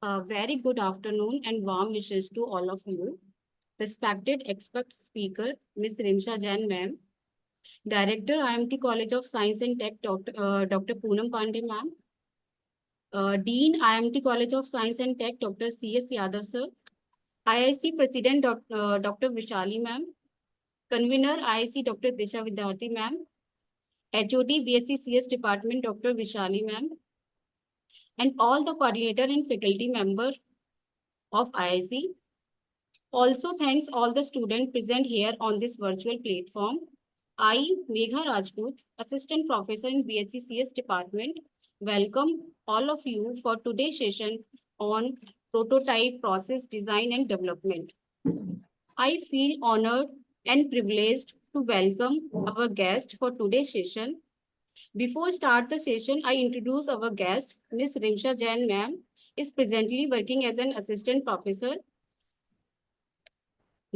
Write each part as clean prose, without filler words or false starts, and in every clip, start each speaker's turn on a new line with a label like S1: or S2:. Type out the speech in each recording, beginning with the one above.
S1: A very good afternoon and warm wishes to all of you. Respected expert speaker, Ms. Rimsha Jain ma'am, Director, IIMT College of Science and Tech, Dr. Poonam Pandey ma'am, Dean, IIMT College of Science and Tech, Dr. C.S. Yadav sir, IIC President, Dr. Vishali ma'am, Convener, IIC Dr. Disha Vidyarthi ma'am, HOD, BSc CS Department, Dr. Vishali ma'am, and all the coordinator and faculty member of IIC. Also, thanks all the students present here on this virtual platform. I, Megha Rajput, Assistant Professor in BSc CS Department, welcome all of you for today's session on prototype process design and development. I feel honored and privileged to welcome our guest for today's session. Before start the session, I introduce our guest, Ms. Rimsha Jain ma'am, is presently working as an assistant professor,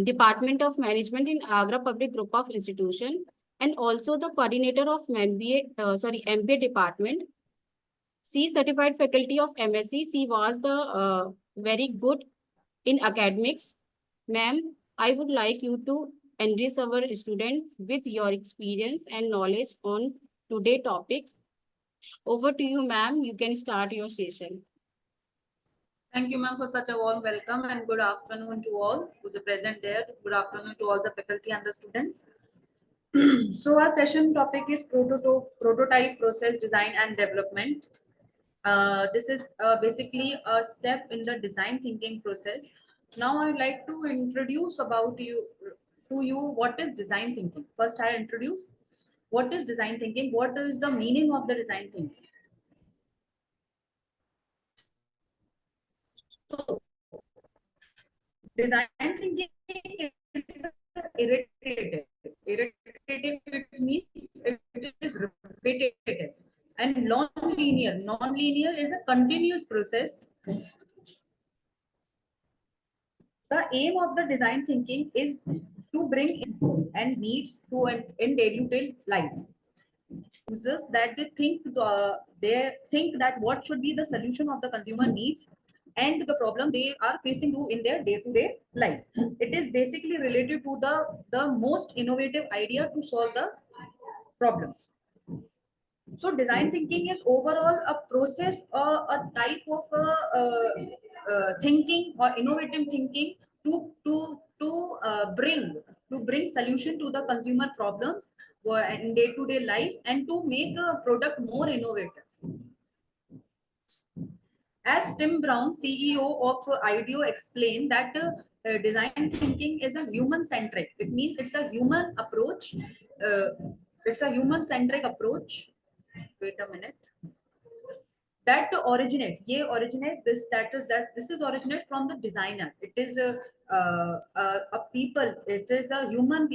S1: Department of Management in Agra Public Group of Institution, and also the coordinator of MBA department. She certified faculty of MSc. She was the very good in academics. Ma'am, I would like you to enrich our students with your experience and knowledge on today's topic. Over to you, ma'am. You can start your session.
S2: Thank you, ma'am, for such a warm welcome and good afternoon to all who's present there. Good afternoon to all the faculty and the students. So our session topic is prototype process design and development. This is basically a step in the design thinking process. Now I'd like to introduce to you what is design thinking. First, I introduce what is design thinking, what is the meaning of the design thinking. So, design thinking is irritative. Irritative, it means it is repetitive. And non-linear. Non-linear is a continuous process. The aim of the design thinking is to bring in and needs to in day-to-day life. Users that they think that what should be the solution of the consumer needs and the problem they are facing to in their day-to-day life. It is basically related to the most innovative idea to solve the problems. So design thinking is overall a process, a type of thinking or innovative thinking to bring solution to the consumer problems in day-to-day life and to make a product more innovative. As Tim Brown, CEO of IDEO, explained that design thinking is a human-centric. It means it's a human approach. It's a human-centric approach. Wait a minute. That this is originate from the designer. It is a people. It is a human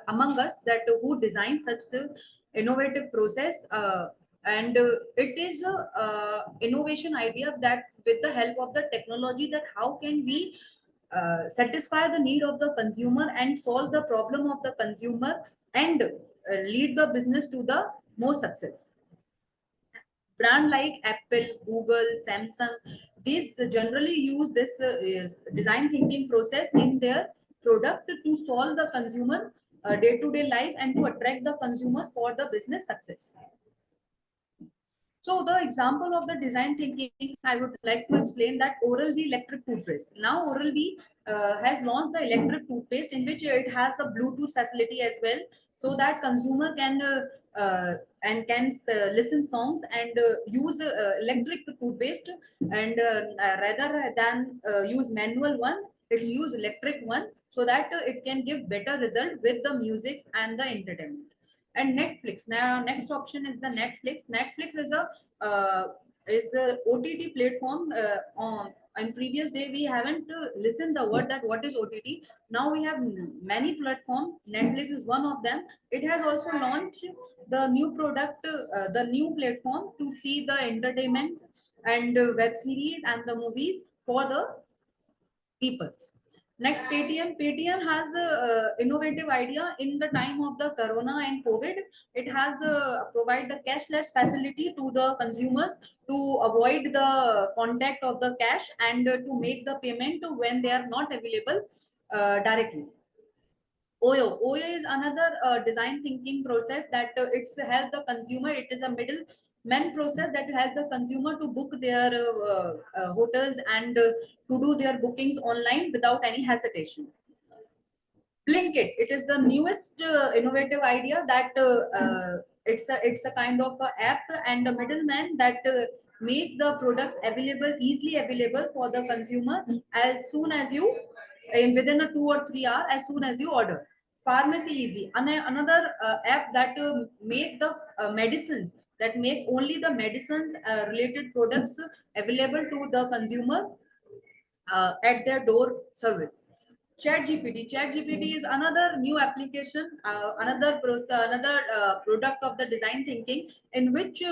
S2: among us that who design such a innovative process. And it is a innovation idea that with the help of the technology, that how can we satisfy the need of the consumer and solve the problem of the consumer and lead the business to the more success. Brand like Apple, Google, Samsung, these generally use this design thinking process in their product to solve the consumer day-to-day life and to attract the consumer for the business success. So the example of the design thinking, I would like to explain that Oral-B electric toothpaste. Now Oral-B has launched the electric toothpaste in which it has a Bluetooth facility as well, so that consumer can listen songs and use electric toothpaste, and rather than use manual one, it's use electric one, so that it can give better result with the music and the entertainment. And Netflix. Now, next option is the Netflix. Netflix is a OTT platform. On previous day we haven't listened the word that what is OTT. Now we have many platforms. Netflix is one of them. It has also launched the new product, the new platform to see the entertainment and web series and the movies for the people. Next, Paytm. Paytm has a innovative idea in the time of the Corona and COVID. It has provide the cashless facility to the consumers to avoid the contact of the cash and to make the payment when they are not available directly. OYO is another design thinking process that it's help the consumer. It is a middleman process that help the consumer to book their hotels and to do their bookings online without any hesitation. Blinkit, it is the newest innovative idea that it's a kind of a app and a middleman that make the products available easily available for the consumer as soon as you within a 2 or 3 hour as soon as you order. Pharmacy Easy, another app that make the medicines that make only the medicines related products available to the consumer at their door service. ChatGPT is another new application, another product of the design thinking in which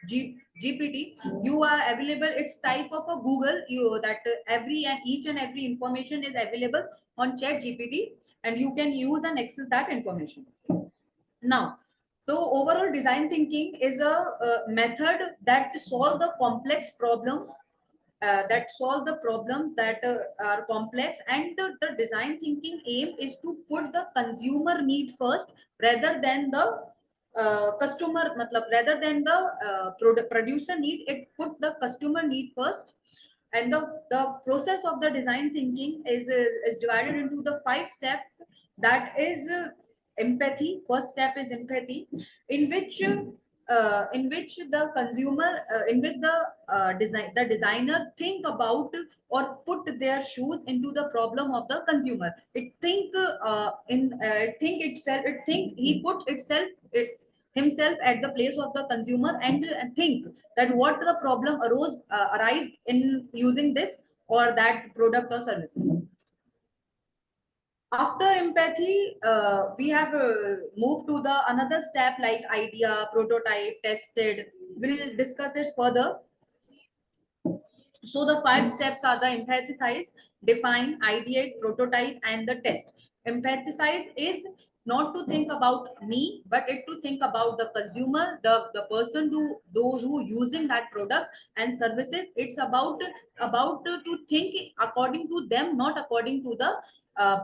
S2: GPT you are available. It's type of a Google you that every and each and every information is available on ChatGPT, and you can use and access that information. Now, so overall design thinking is a method that solve the complex problem that solve the problems that are complex, and the design thinking aim is to put the consumer need first rather than the customer rather than the producer need. It put the customer need first, and the process of the design thinking is divided into the 5 step. That is empathy. First step is empathy, in which the consumer in which the designer think about or put their shoes into the problem of the consumer. It think he put himself at the place of the consumer and think that what the problem arise in using this or that product or services. After empathy, we have moved to the another step like idea, prototype, tested. We'll discuss it further. So the 5 steps are the empathize, define, ideate, prototype, and the test. Empathize is not to think about me, but it to think about the consumer, the person who those who using that product and services. It's about to think according to them, not according to the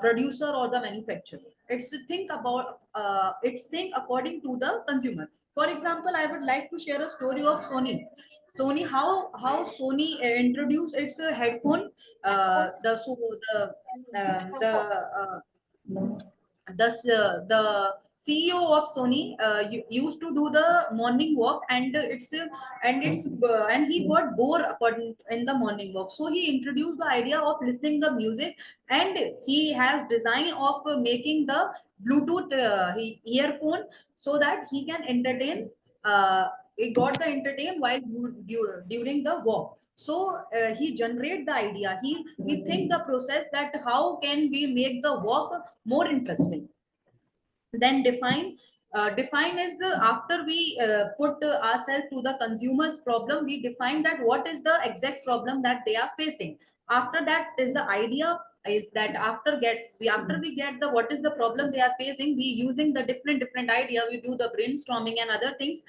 S2: producer or the manufacturer. It's to think about it's think according to the consumer. For example, I would like to share a story of Sony. Sony, how Sony introduced its headphone. The so the CEO of Sony used to do the morning walk, and and he got bored according in the morning walk. So he introduced the idea of listening the music, and he has design of making the Bluetooth earphone so that he can entertain. He got the entertain while during the walk. So he generate the idea. He think the process that how can we make the walk more interesting. Then define is after we put ourselves to the consumer's problem, we define that what is the exact problem that they are facing. After that is the idea is that after we get the what is the problem they are facing, we using the different idea, we do the brainstorming and other things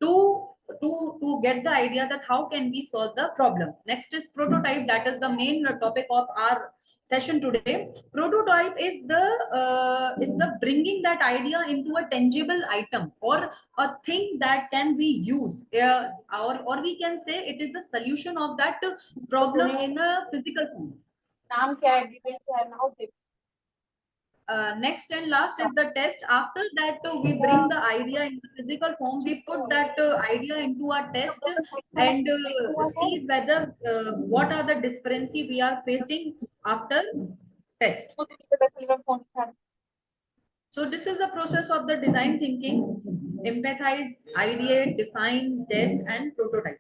S2: to to get the idea that how can we solve the problem. Next is prototype, that is the main topic of our session today. Prototype is the bringing that idea into a tangible item or a thing that can be used, or we can say it is the solution of that problem in a physical form.
S1: नाम क्या है detail क्या है now देख
S2: Next and last is the test. After that, we bring the idea in the physical form. We put that idea into a test and see whether what are the discrepancy we are facing after test. So this is the process of the design thinking: empathize, ideate, define, test, and prototype.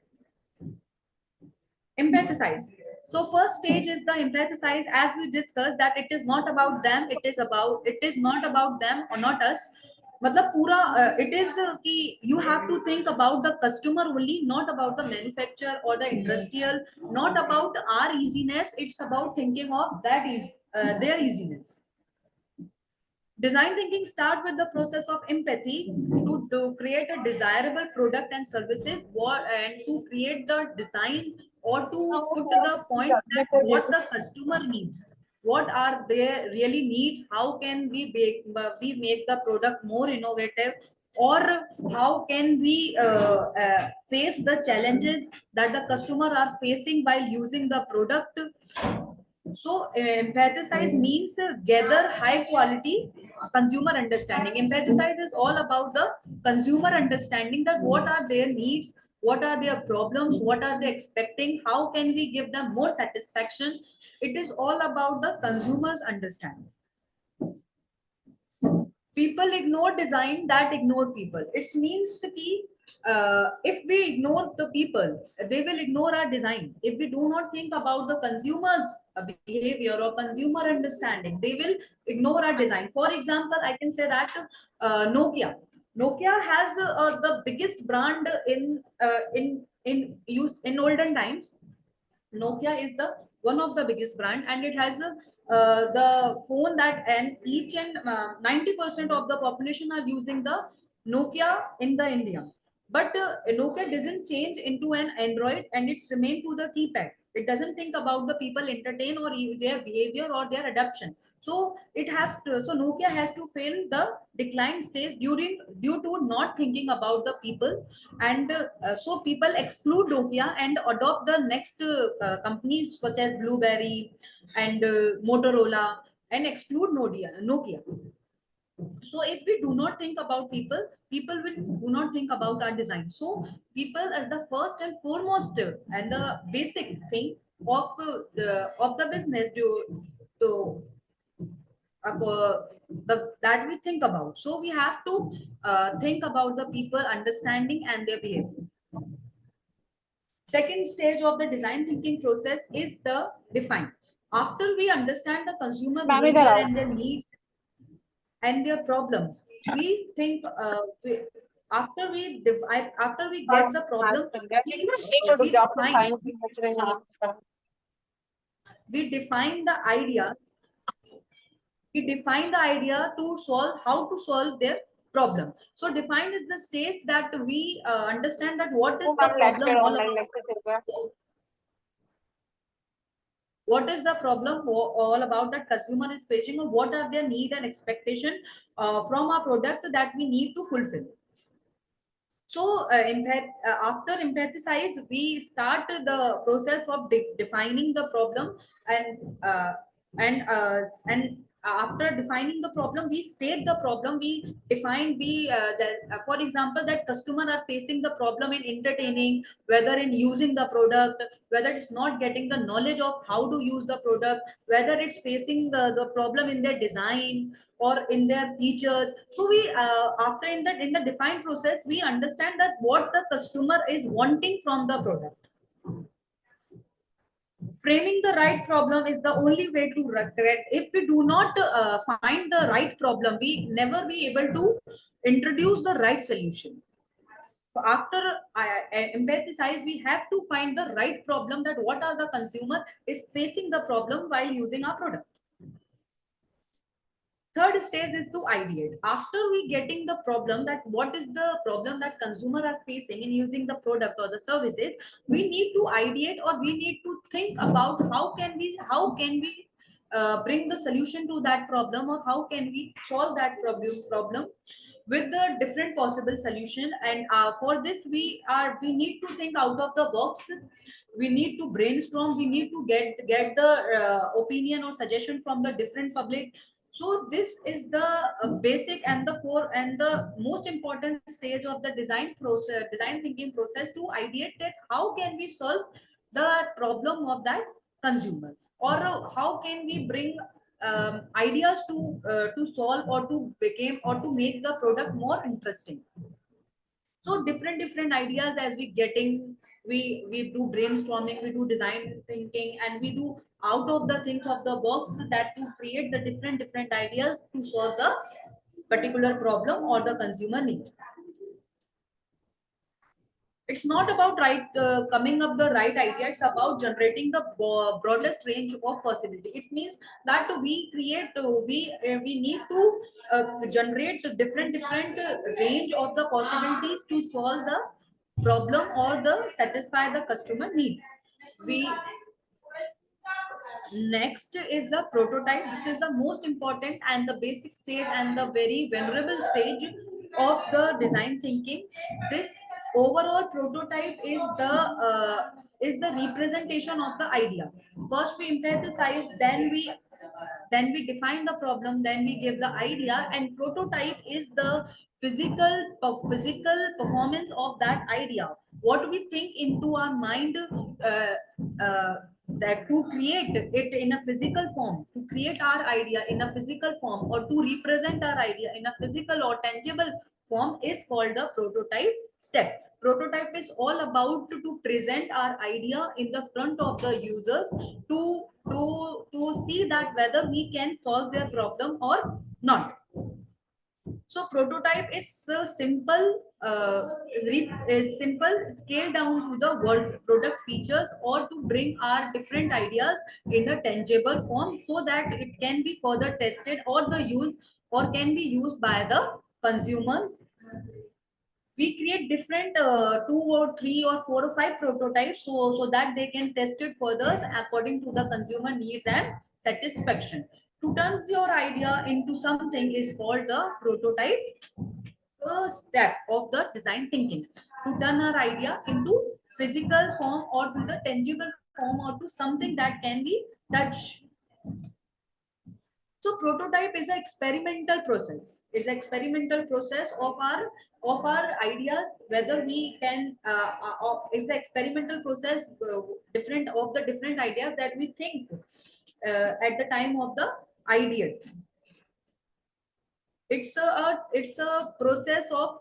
S2: Empathize. So first stage is the empathize. As we discussed that it is not about them, it is not about them or not us. मतलब पूरा it is कि you have to think about the customer only, not about the manufacturer or the industrial, not about our easiness, it's about thinking of that is their easiness. Design thinking start with the process of empathy to create a desirable product and services, and to create the design or to put the points that what the customer needs, what are their really needs, how can we make the product more innovative, or how can we face the challenges that the customer are facing while using the product. So, empathize means gather high quality consumer understanding. Empathize is all about the consumer understanding, that what are their needs, what are their problems, what are they expecting, how can we give them more satisfaction. It is all about the consumer's understanding. People ignore design that ignore people. It means कि, if we ignore the people, they will ignore our design. If we do not think about the consumer's behavior or consumer understanding, they will ignore our design. For example, I can say that Nokia has the biggest brand in use in olden times. Nokia is the one of the biggest brand, and it has the phone that, and each and 90% of the population are using the Nokia in the India. But Nokia doesn't change into an Android, and it's remain to the keypad. It doesn't think about the people entertain or their behavior or their adoption. So it has to, so Nokia has to fail the decline stage due to not thinking about the people, and so people exclude Nokia and adopt the next companies such as Blueberry and Motorola, and exclude Nokia. So if we do not think about people, people will do not think about our design. So people as the first and foremost and the basic thing of the business to that we think about. So we have to think about the people understanding and their behavior. Second stage of the design thinking process is the define. After we understand the consumer behavior and their needs and their problems, we think after we get the problem, we define the ideas. We define the idea to solve how to solve their problem. So define is the stage that we understand that what is the problem all about. What is the problem all about that consumer is facing, or what are their need and expectation from our product that we need to fulfill. So after empathize, we start the process of defining the problem, and after defining the problem, we state the problem. We define for example, that customer are facing the problem in entertaining, whether in using the product, whether it's not getting the knowledge of how to use the product, whether it's facing the problem in their design or in their features. So we after in the defined process, we understand that what the customer is wanting from the product. Framing the right problem is the only way to correct. If we do not find the right problem, we never be able to introduce the right solution. So after empathize, we have to find the right problem, that what are the consumer is facing the problem while using our product. Third stage is to ideate. After we getting the problem, that what is the problem that consumer are facing in using the product or the services, we need to ideate, or we need to think about how can we bring the solution to that problem, or how can we solve that problem with the different possible solution. And for this we need to think out of the box. We need to brainstorm, we need to get the opinion or suggestion from the different public. So this is the basic and the most important stage of the design thinking process, to ideate that how can we solve the problem of that consumer, or how can we bring ideas to solve, or to become, or to make the product more interesting. So different ideas as we getting, we do brainstorming, we do design thinking, and we do out of the things of the box, that to create the different ideas to solve the particular problem or the consumer need. It's not about coming up the right idea. It's about generating the broadest range of possibility. It means that we need to generate different range of the possibilities to solve the problem or the satisfy the customer need. We Next is the prototype. This is the most important and the basic stage and the very vulnerable stage of the design thinking. This overall prototype is the representation of the idea. First we emphasize, then we define the problem, then we give the idea, and prototype is the physical performance of that idea. What we think into our mind, that to create it in a physical form, to create our idea in a physical form, or to represent our idea in a physical or tangible form, is called the prototype step. Prototype is all about to present our idea in the front of the users to see that whether we can solve their problem or not. So prototype is simple, scale down to the words, product features, or to bring our different ideas in a tangible form so that it can be further tested or can be used by the consumers. We create different 2 or 3 or 4 or 5 prototypes so that they can test it further according to the consumer needs and satisfaction. To turn your idea into something is called the prototype step of the design thinking. To turn our idea into physical form or to the tangible form or to something that can be touched. So prototype is an experimental process. It's an experimental process of our ideas, whether we can. It's an experimental process, different of the different ideas that we think at the time of the idea. It's a process of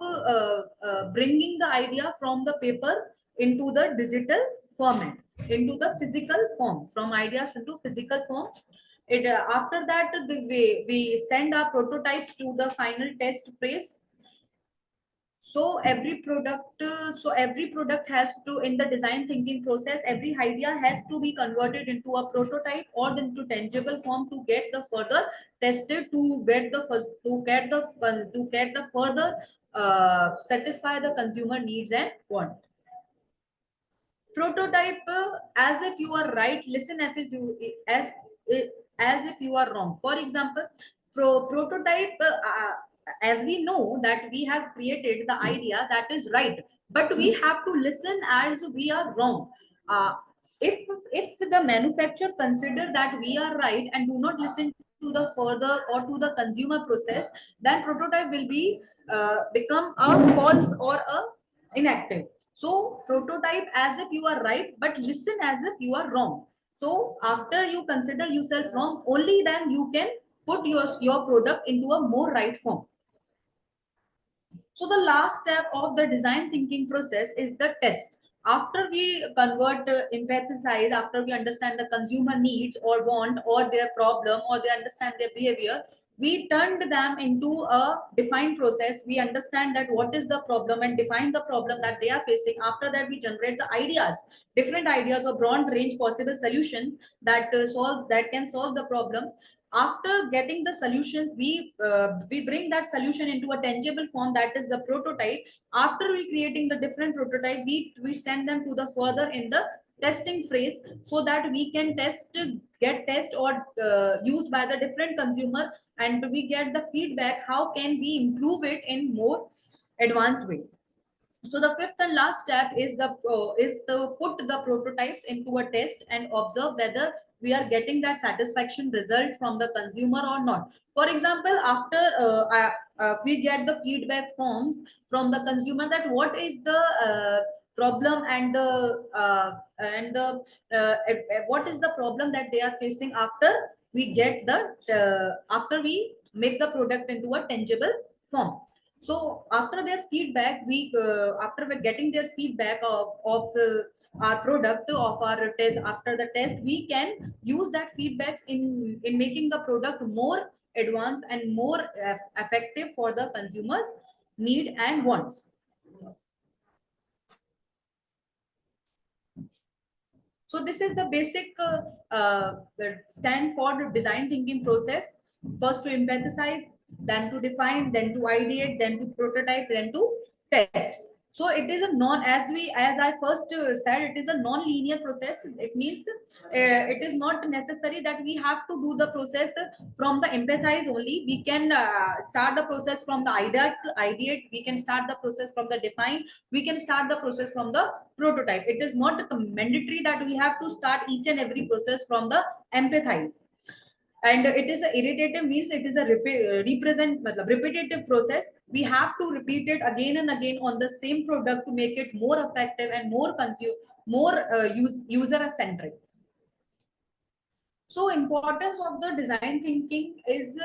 S2: bringing the idea from the paper into the digital format, into the physical form, from ideas into physical form. After that, we send our prototypes to the final test phase. So every product has to, in the design thinking process, every idea has to be converted into a prototype or into tangible form to get the further tested, to get the first to get the further satisfy the consumer needs and want. Prototype, as if you are right, listen as if you are wrong. For example, prototype, as we know that we have created the idea that is right, but we have to listen as we are wrong. uh, if the manufacturer consider that we are right and do not listen to the further or to the consumer process, then prototype will be become a false or a inactive. So prototype as if you are right, but listen as if you are wrong. So after you consider yourself wrong, only then you can put your product into a more right form. So the last step of the design thinking process is the test. After we convert, empathize, after we understand the consumer needs or want or their problem or they understand their behavior, we turned them into a defined process. We understand that what is the problem and define the problem that they are facing. After that, we generate the ideas, different ideas or broad range possible solutions that can solve the problem. After getting the solutions, we bring that solution into a tangible form, that is the prototype. After we creating the different prototype, we send them to the further in the testing phase so that we can get test or used by the different consumer, and we get the feedback how can we improve it in more advanced way. So the fifth and last step is the put the prototypes into a test and observe whether we are getting that satisfaction result from the consumer or not. For example, after we get the feedback forms from the consumer that what is the problem and the what is the problem that they are facing, after we get the after we make the product into a tangible form. So after their feedback, after we're getting their feedback of our product, of our test, after the test, we can use that feedbacks in making the product more advanced and more effective for the consumers need and wants. So this is the basic stand for the design thinking process. First to empathize, then to define, then to ideate, then to prototype, then to test. So it is a non, as I first said, it is a non-linear process. It means it is not necessary that we have to do the process from the empathize only. We can start the process from the ideate. We can start the process from the define. We can start the process from the prototype. It is not mandatory that we have to start each and every process from the empathize. And it is a irritative means it is a repetitive process. We have to repeat it again and again on the same product to make it more effective and more user centric. So importance of the design thinking is,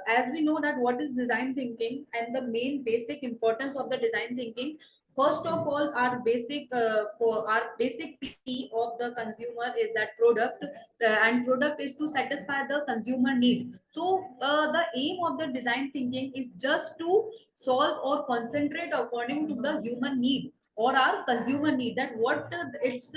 S2: as we know that what is design thinking and the main basic importance of the design thinking. First of all, our basic for our basic P of the consumer is that product, and product is to satisfy the consumer need. So the aim of the design thinking is just to solve or concentrate according to the human need or our consumer need, that what it's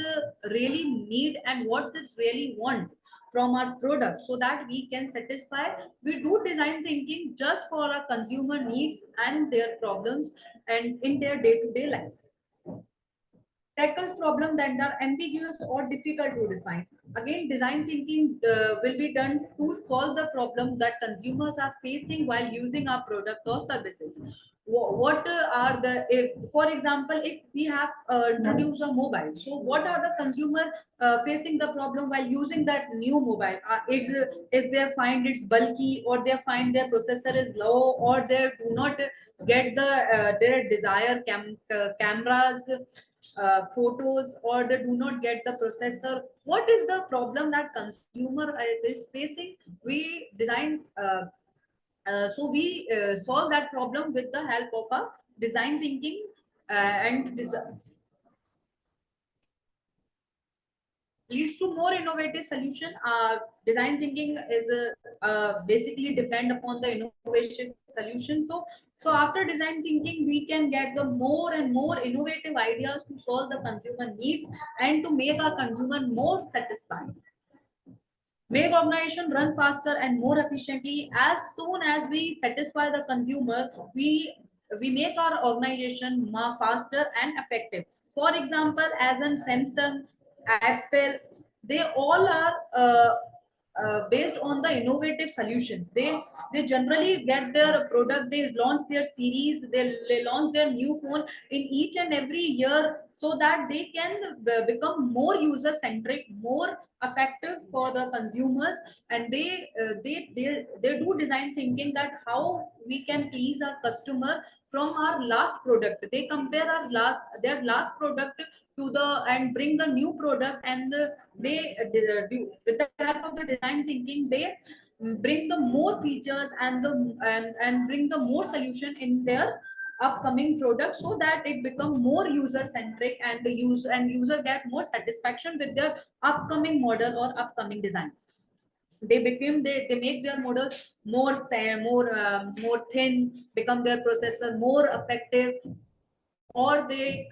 S2: really need and what's it really want from our product, so that we can satisfy. We do design thinking just for our consumer needs and their problems and in their day-to-day life. Tackles problem that are ambiguous or difficult to define. Again, design thinking will be done to solve the problem that consumers are facing while using our product or services. What are the, if, for example, if we have introduced a mobile, so what are the consumer facing the problem while using that new mobile? Is they find it's bulky, or they find their processor is low, or they do not get the their desired cameras, photos, or they do not get the processor. What is the problem that consumer is facing? We design so we solve that problem with the help of a design thinking and leads to more innovative solution. Design thinking is basically depend upon the innovation solution. So after design thinking, we can get the more and more innovative ideas to solve the consumer needs and to make our consumer more satisfied. Make organization run faster and more efficiently. As soon as we satisfy the consumer, we make our organization more faster and effective. For example, as in Samsung, Apple, they all are based on the innovative solutions. They generally get their product, they launch their series, they launch their new phone in each and every year, so that they can become more user centric, more effective for the consumers. And they do design thinking that how we can please our customer from our last product. They compare their last product to the and bring the new product, and they do with the help of the design thinking, they bring the more features and and bring the more solution in their upcoming product, so that it become more user centric, and the user get more satisfaction with their upcoming model or upcoming designs. They make their model more thin, become their processor more effective, or they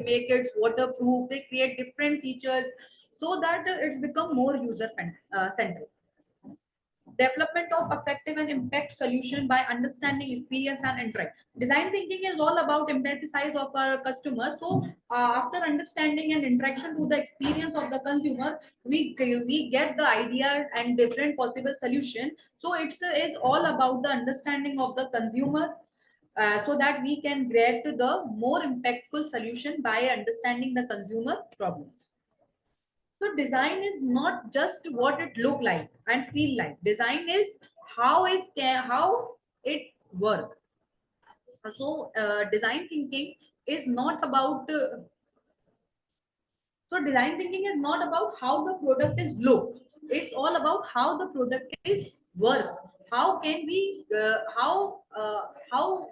S2: make it waterproof. They create different features so that it's become more user centric. Development of effective and impact solution by understanding experience and interact. Design thinking is all about empathize of our customers. So after understanding and interaction to the experience of the consumer, we get the idea and different possible solution. So it's all about the understanding of the consumer, so that we can get the more impactful solution by understanding the consumer problems. So design is not just what it look like and feel like. Design is how it work. So design thinking is not about so design thinking is not about how the product is look. It's all about how the product is work. How can we how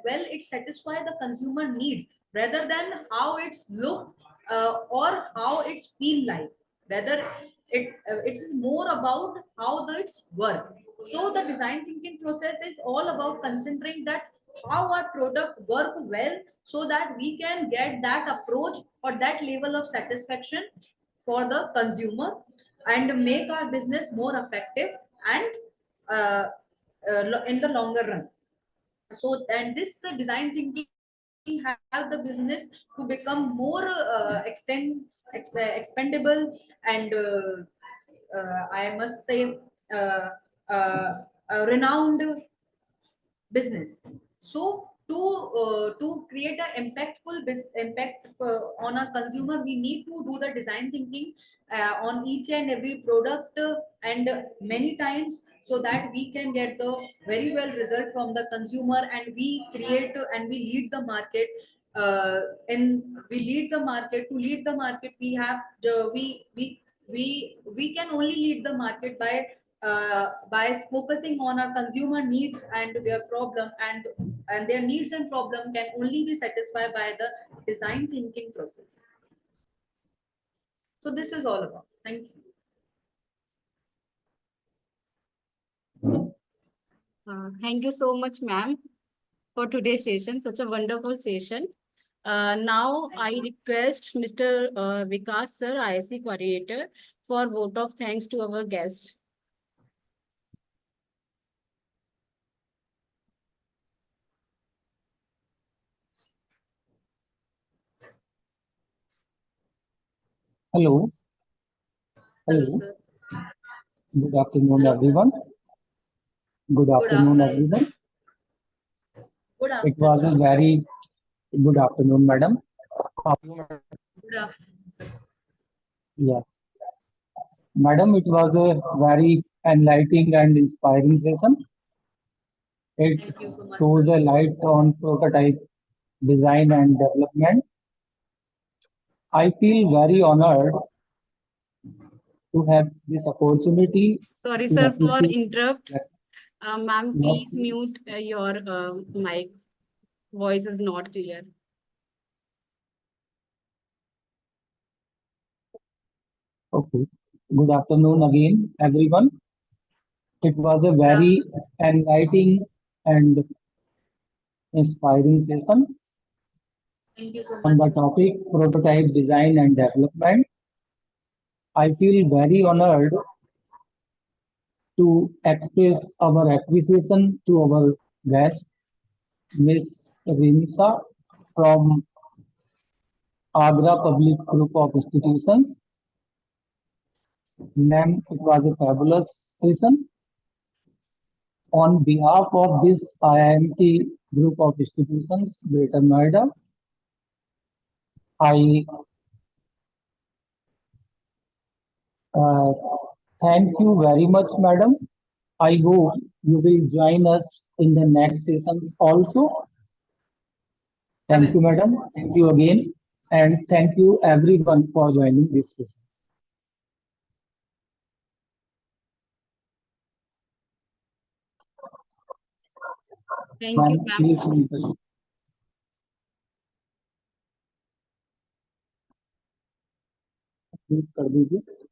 S2: well it satisfy the consumer need, rather than how it's look or how it's feel like. Rather it is more about how the it's work. So the design thinking process is all about considering that how our product work well, so that we can get that approach or that level of satisfaction for the consumer, and make our business more effective and uh, in the longer run. So, and this design thinking help the business to become more expendable, and I must say uh, uh, renowned business. So to create an impactful impact on our consumer, we need to do the design thinking on each and every product, and many times, so that we can get the very well result from the consumer, and we create and we lead the market. And we lead the market. To lead the market, we have the we can only lead the market by focusing on our consumer needs and their problem, and their needs and problem can only be satisfied by the design thinking process. So this is all about. Thank you.
S1: Thank you so much, ma'am, for today's session. Such a wonderful session. Now I request Mr. Vikas sir, IIC coordinator, for vote of thanks to our guest.
S3: Hello.
S2: Hello,
S3: Hello.
S2: sir.
S3: Good afternoon,
S2: Hello, sir.
S3: everyone. Good afternoon,
S2: afternoon, sir.
S3: everyone.
S2: Good
S3: It
S2: afternoon.
S3: was a very good afternoon, madam.
S2: Good afternoon, sir.
S3: Yes, madam, it was a very enlightening and inspiring session. It
S2: Thank you so much,
S3: throws
S2: sir.
S3: a light on prototype design and development. I feel very honored to have this opportunity
S1: Sorry,
S3: to
S1: sir, for
S3: appreciate.
S1: interrupt. Ma'am,
S3: Yes,
S1: please mute your mic. Voice is not clear.
S3: okay. Good afternoon again, everyone. It was a very enlightening and inspiring session
S2: Thank you so
S3: on
S2: much,
S3: the
S2: sir.
S3: topic prototype design and development. I feel very honored to express our appreciation to our guest, Ms. Rinsa from Agra Public Group of Institutions. Ma'am, it was a fabulous session. On behalf of this IIMT Group of Institutions, Greater Noida, I uh, thank you very much, madam. I hope you will join us in the next sessions also. Thank you, madam. Thank you again. And thank you everyone for joining this session.
S1: Thank
S3: Ma'am,
S1: you, ma'am.
S3: please mute us. Mute कर दीजिए.